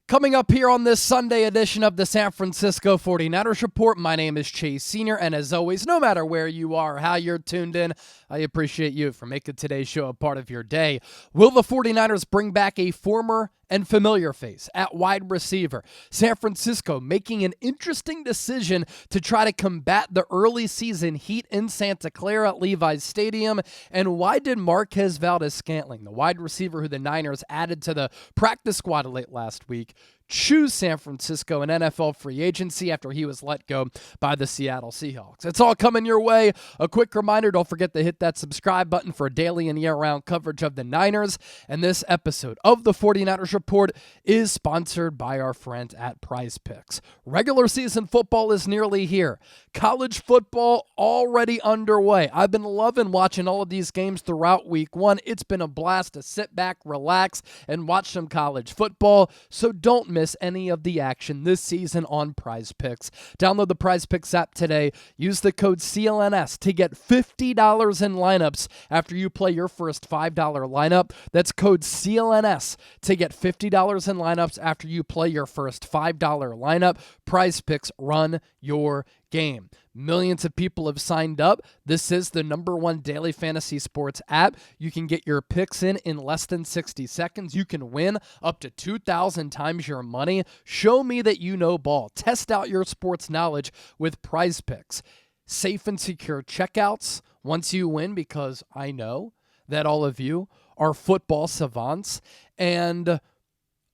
Coming up here on this Sunday edition of the San Francisco 49ers Report, my name is Chase Sr., and as always, no matter where you are, how you're tuned in, I appreciate you for making today's show a part of your day. Will the 49ers bring back a former and familiar face at wide receiver? San Francisco making an interesting decision to try to combat the early season heat in Santa Clara at Levi's Stadium. And why did Marquez Valdes-Scantling, the wide receiver who the Niners added to the practice squad late last week, choose San Francisco in NFL free agency after he was let go by the Seattle Seahawks? It's all coming your way. A quick reminder, don't forget to hit that subscribe button for daily and year-round coverage of the Niners. And this episode of the 49ers Report is sponsored by our friends at Prize Picks. Regular season football is nearly here. College football already underway. I've been loving watching all of these games throughout week one. It's been a blast to sit back, relax, and watch some college football. So don't miss any of the action this season on Prize Picks. Download the Prize Picks app today. Use the code CLNS to get $50 in lineups after you play your first $5 lineup. That's code CLNS to get $50 in lineups after you play your first $5 lineup. Prize Picks, run your game. Millions of people have signed up. This is the #1 daily fantasy sports app. You can get your picks in less than 60 seconds. You can win up to 2,000 times your money. Show me that you know ball. Test out your sports knowledge with Prize Picks. Safe and secure checkouts once you win, because I know that all of you are football savants, and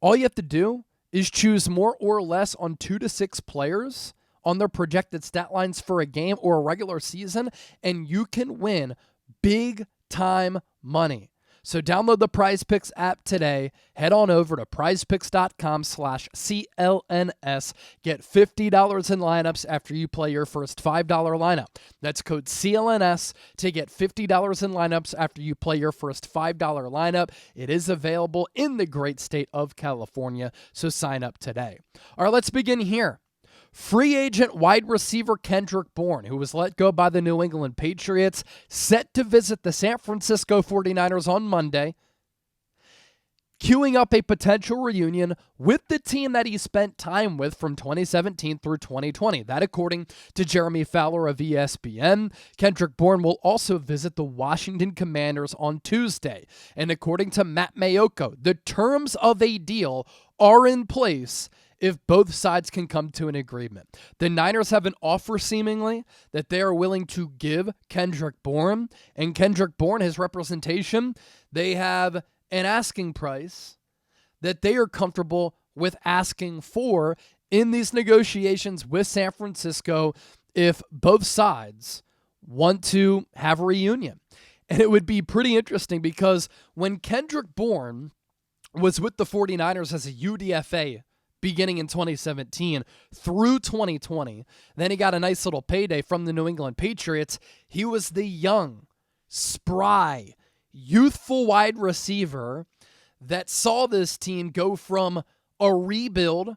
all you have to do is choose more or less on 2 to 6 players on their projected stat lines for a game or a regular season, and you can win big-time money. So download the Prize Picks app today. Head on over to prizepicks.com/CLNS. Get $50 in lineups after you play your first $5 lineup. That's code CLNS to get $50 in lineups after you play your first $5 lineup. It is available in the great state of California, so sign up today. All right, let's begin here. Free agent wide receiver Kendrick Bourne, who was let go by the New England Patriots, set to visit the San Francisco 49ers on Monday, queuing up a potential reunion with the team that he spent time with from 2017 through 2020. That, according to Jeremy Fowler of ESPN. Kendrick Bourne will also visit the Washington Commanders on Tuesday. And according to Matt Maiocco, the terms of a deal are in place if both sides can come to an agreement. The Niners have an offer, seemingly, that they are willing to give Kendrick Bourne. And Kendrick Bourne, his representation, they have an asking price that they are comfortable with asking for in these negotiations with San Francisco if both sides want to have a reunion. And it would be pretty interesting, because when Kendrick Bourne was with the 49ers as a UDFA beginning in 2017 through 2020. Then he got a nice little payday from the New England Patriots. He was the young, spry, youthful wide receiver that saw this team go from a rebuild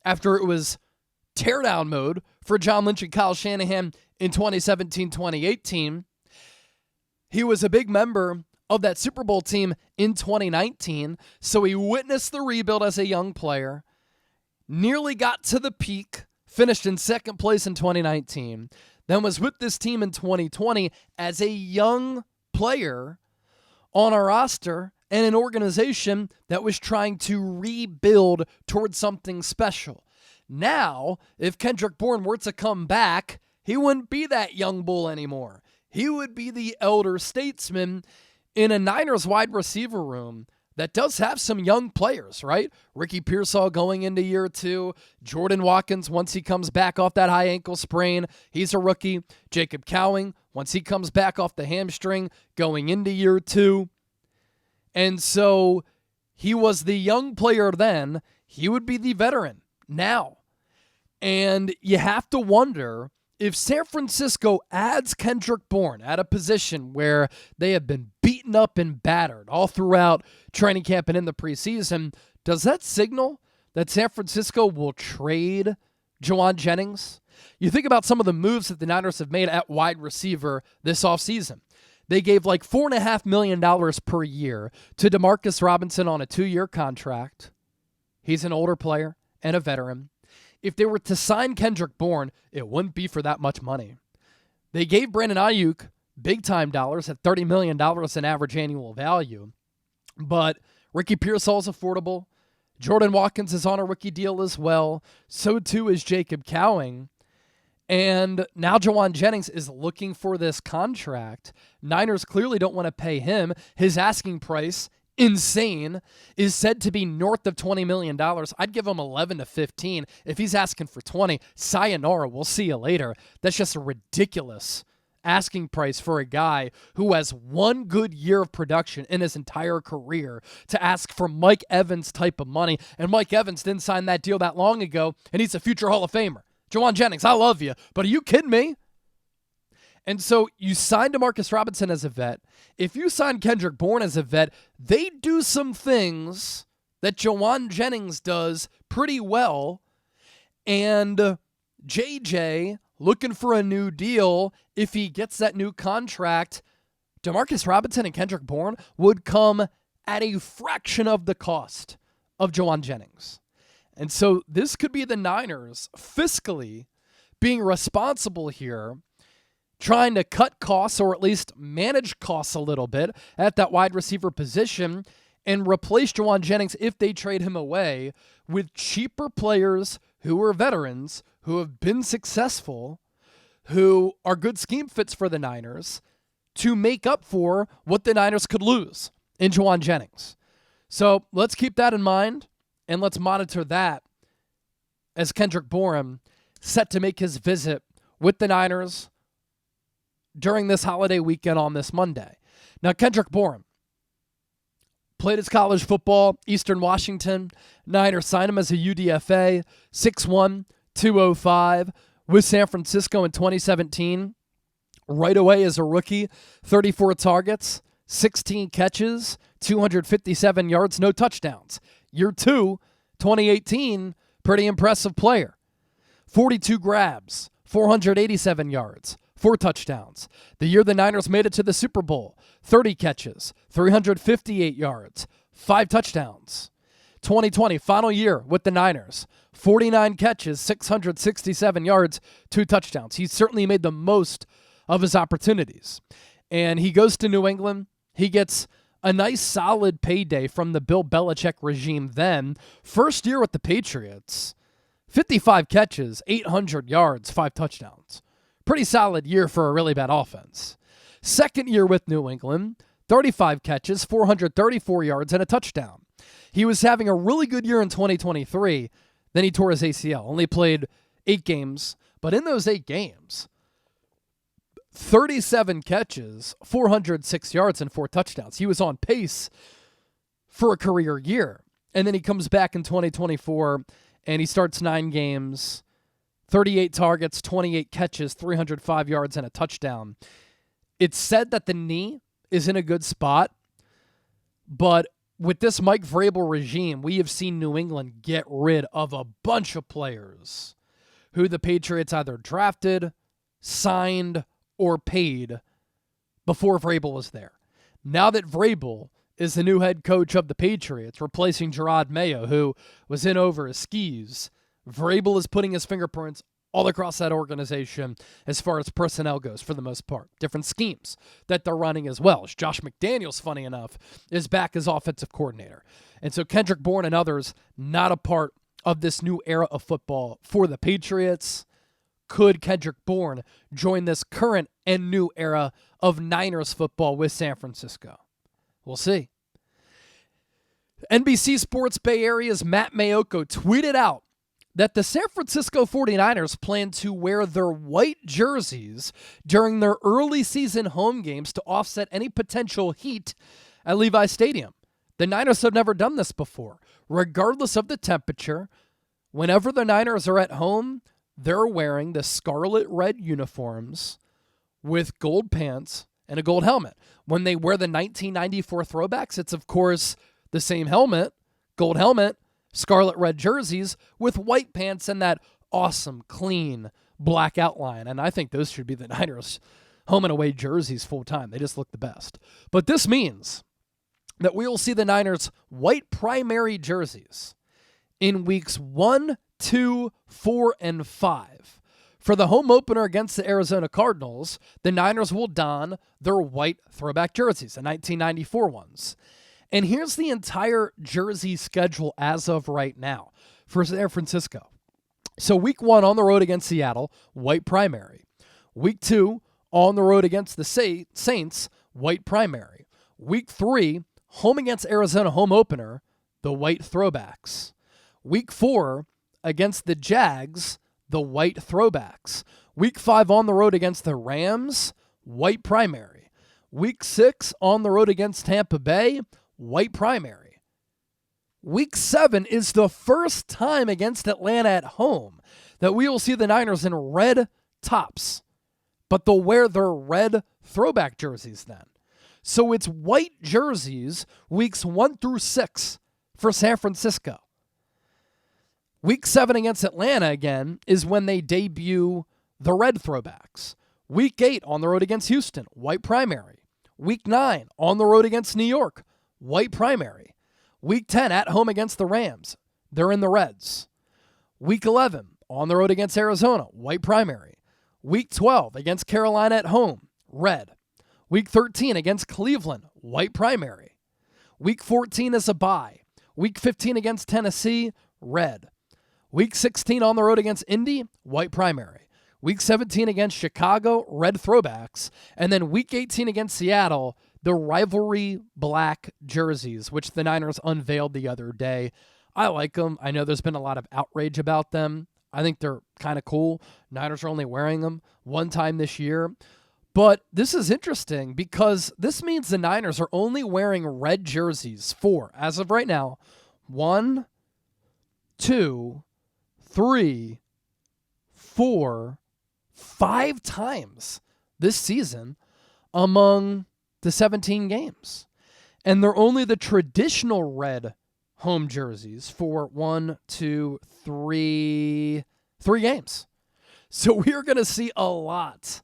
after it was teardown mode for John Lynch and Kyle Shanahan in 2017-2018. He was a big member of that Super Bowl team in 2019, so he witnessed the rebuild as a young player. Nearly got to the peak, finished in second place in 2019, then was with this team in 2020 as a young player on a roster and an organization that was trying to rebuild towards something special. Now, if Kendrick Bourne were to come back, he wouldn't be that young bull anymore. He would be the elder statesman in a Niners wide receiver room that does have some young players, right? Ricky Pearsall going into year 2. Jordan Watkins, once he comes back off that high ankle sprain, he's a rookie. Jacob Cowing, once he comes back off the hamstring, going into year 2. And so he was the young player then. He would be the veteran now. And you have to wonder, if San Francisco adds Kendrick Bourne at a position where they have been beaten up and battered all throughout training camp and in the preseason, does that signal that San Francisco will trade Jauan Jennings? You think about some of the moves that the Niners have made at wide receiver this offseason. They gave like $4.5 million per year to Demarcus Robinson on a 2-year contract. He's an older player and a veteran. If they were to sign Kendrick Bourne, it wouldn't be for that much money. They gave Brandon Ayuk big-time dollars at $30 million in average annual value. But Ricky Pearsall is affordable. Jordan Watkins is on a rookie deal as well. So too is Jacob Cowing. And now Jauan Jennings is looking for this contract. Niners clearly don't want to pay him. His asking price, insane, is said to be north of $20 million. I'd give him 11 to 15. If he's asking for 20, sayonara, we'll see you later. That's just a ridiculous asking price for a guy who has one good year of production in his entire career to ask for Mike Evans type of money. And Mike Evans didn't sign that deal that long ago, and he's a future Hall of Famer. Jauan Jennings, I love you, but are you kidding me? And so you signed DeMarcus Robinson as a vet. If you sign Kendrick Bourne as a vet, they do some things that Jauan Jennings does pretty well. And JJ, looking for a new deal, if he gets that new contract, DeMarcus Robinson and Kendrick Bourne would come at a fraction of the cost of Jauan Jennings. And so this could be the Niners fiscally being responsible here, trying to cut costs or at least manage costs a little bit at that wide receiver position and replace Jauan Jennings if they trade him away with cheaper players who are veterans, who have been successful, who are good scheme fits for the Niners to make up for what the Niners could lose in Jauan Jennings. So let's keep that in mind. And let's monitor that as Kendrick Bourne set to make his visit with the Niners during this holiday weekend on this Monday. Now, Kendrick Bourne played his college football, Eastern Washington. Niners signed him as a UDFA, 6'1", 205, with San Francisco in 2017. Right away as a rookie, 34 targets, 16 catches, 257 yards, no touchdowns. Year 2, 2018, pretty impressive player. 42 grabs, 487 yards, 4 touchdowns. The year the Niners made it to the Super Bowl, 30 catches, 358 yards, 5 touchdowns. 2020, final year with the Niners, 49 catches, 667 yards, 2 touchdowns. He certainly made the most of his opportunities. And he goes to New England. He gets a nice solid payday from the Bill Belichick regime then. First year with the Patriots, 55 catches, 800 yards, 5 touchdowns. Pretty solid year for a really bad offense. Second year with New England, 35 catches, 434 yards, and a touchdown. He was having a really good year in 2023. Then he tore his ACL. Only played 8 games. But in those 8 games, 37 catches, 406 yards, and 4 touchdowns. He was on pace for a career year. And then he comes back in 2024, and he starts 9 games, 38 targets, 28 catches, 305 yards, and a touchdown. It's said that the knee is in a good spot, but with this Mike Vrabel regime, we have seen New England get rid of a bunch of players who the Patriots either drafted, signed, or paid before Vrabel was there. Now that Vrabel is the new head coach of the Patriots, replacing Gerard Mayo, who was in over his skis, Vrabel is putting his fingerprints all across that organization as far as personnel goes for the most part. Different schemes that they're running as well. Josh McDaniels, funny enough, is back as offensive coordinator. And so Kendrick Bourne and others not a part of this new era of football for the Patriots. Could Kendrick Bourne join this current and new era of Niners football with San Francisco? We'll see. NBC Sports Bay Area's Matt Maiocco tweeted out that the San Francisco 49ers plan to wear their white jerseys during their early season home games to offset any potential heat at Levi Stadium. The Niners have never done this before. Regardless of the temperature, whenever the Niners are at home, they're wearing the scarlet red uniforms with gold pants and a gold helmet. When they wear the 1994 throwbacks, it's of course the same helmet, gold helmet, scarlet red jerseys with white pants and that awesome, clean black outline. And I think those should be the Niners home and away jerseys full time. They just look the best. But this means that we will see the Niners white primary jerseys in weeks 1, 2, 4, and 5. For the home opener against the Arizona Cardinals, the Niners will don their white throwback jerseys, the 1994 ones. And here's the entire jersey schedule as of right now for San Francisco. So week 1 on the road against Seattle, white primary. Week 2 on the road against the Saints, white primary. Week 3, home against Arizona, home opener, the white throwbacks. Week 4 against the Jags, the white throwbacks. Week 5 on the road against the Rams, white primary. Week 6 on the road against Tampa Bay, white primary. Week 7 is the first time against Atlanta at home that we will see the Niners in red tops, but they'll wear their red throwback jerseys then. So it's white jerseys weeks 1 through 6 for San Francisco. Week 7 against Atlanta, again, is when they debut the red throwbacks. Week 8 on the road against Houston, white primary. Week 9 on the road against New York, white primary. Week 10 at home against the Rams, they're in the reds. Week 11 on the road against Arizona, white primary. Week 12 against Carolina at home, red. Week 13 against Cleveland, white primary. Week 14 is a bye. Week 15 against Tennessee, red. Week 16 on the road against Indy, white primary. Week 17 against Chicago, red throwbacks. And then Week 18 against Seattle, the rivalry black jerseys, which the Niners unveiled the other day. I like them. I know there's been a lot of outrage about them. I think they're kind of cool. Niners are only wearing them one time this year. But this is interesting because this means the Niners are only wearing red jerseys for, as of right now, 1, 2, 3, 4, 5 times this season among the 17 games. And they're only the traditional red home jerseys for 1, 2, 3 games. So we're going to see a lot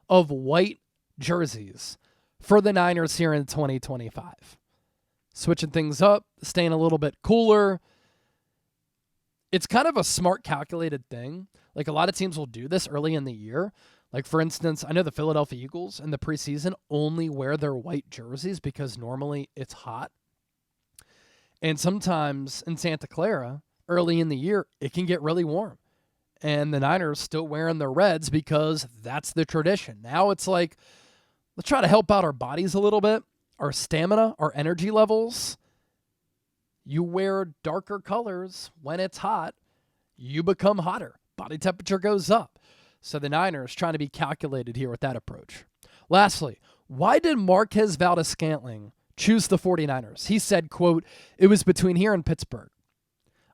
of white jerseys for the Niners here in 2025. Switching things up, staying a little bit cooler. It's kind of a smart, calculated thing. Like, a lot of teams will do this early in the year. Like, for instance, I know the Philadelphia Eagles in the preseason only wear their white jerseys because normally it's hot. And sometimes in Santa Clara, early in the year, it can get really warm. And the Niners still wearing their reds because that's the tradition. Now it's like, let's try to help out our bodies a little bit, our stamina, our energy levels. You wear darker colors when it's hot, you become hotter. Body temperature goes up. So the Niners trying to be calculated here with that approach. Lastly, why did Marquez Valdes-Scantling choose the 49ers? He said, quote, "It was between here and Pittsburgh.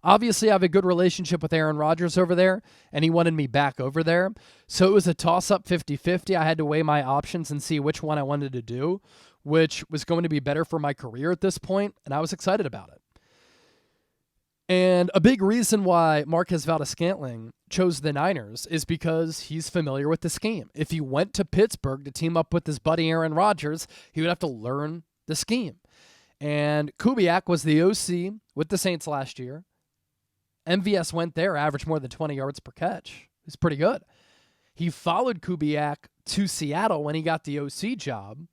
Obviously, I have a good relationship with Aaron Rodgers over there, and he wanted me back over there. So it was a toss-up 50-50. I had to weigh my options and see which one I wanted to do, which was going to be better for my career at this point, and I was excited about it." And a big reason why Marquez Valdes-Scantling chose the Niners is because he's familiar with the scheme. If he went to Pittsburgh to team up with his buddy Aaron Rodgers, he would have to learn the scheme. And Kubiak was the OC with the Saints last year. MVS went there, averaged more than 20 yards per catch. He's pretty good. He followed Kubiak to Seattle when he got the OC job.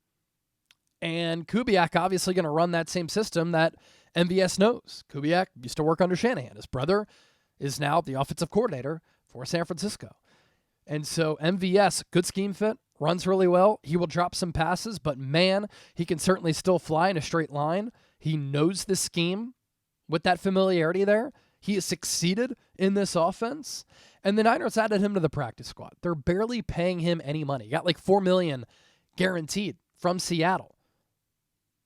And Kubiak obviously going to run that same system that MVS knows. Kubiak used to work under Shanahan. His brother is now the offensive coordinator for San Francisco. And so MVS, good scheme fit, runs really well. He will drop some passes, but man, he can certainly still fly in a straight line. He knows the scheme with that familiarity there. He has succeeded in this offense, and the Niners added him to the practice squad. They're barely paying him any money. He got like $4 million guaranteed from Seattle.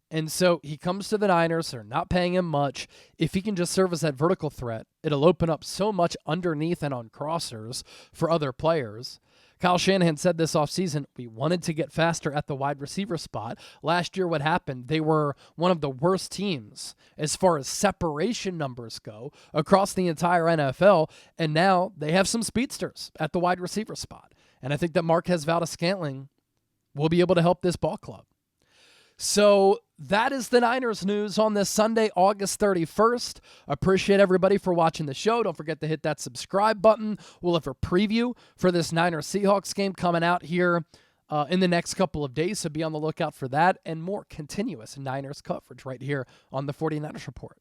And so he comes to the Niners. They're not paying him much. If he can just serve as that vertical threat, it'll open up so much underneath and on crossers for other players. Kyle Shanahan said this offseason, we wanted to get faster at the wide receiver spot. Last year, what happened? They were one of the worst teams as far as separation numbers go across the entire NFL, and now they have some speedsters at the wide receiver spot. And I think that Marquez Valdes-Scantling will be able to help this ball club. So that is the Niners news on this Sunday, August 31st. Appreciate everybody for watching the show. Don't forget to hit that subscribe button. We'll have a preview for this Niners-Seahawks game coming out here in the next couple of days, so be on the lookout for that and more continuous Niners coverage right here on the 49ers Report.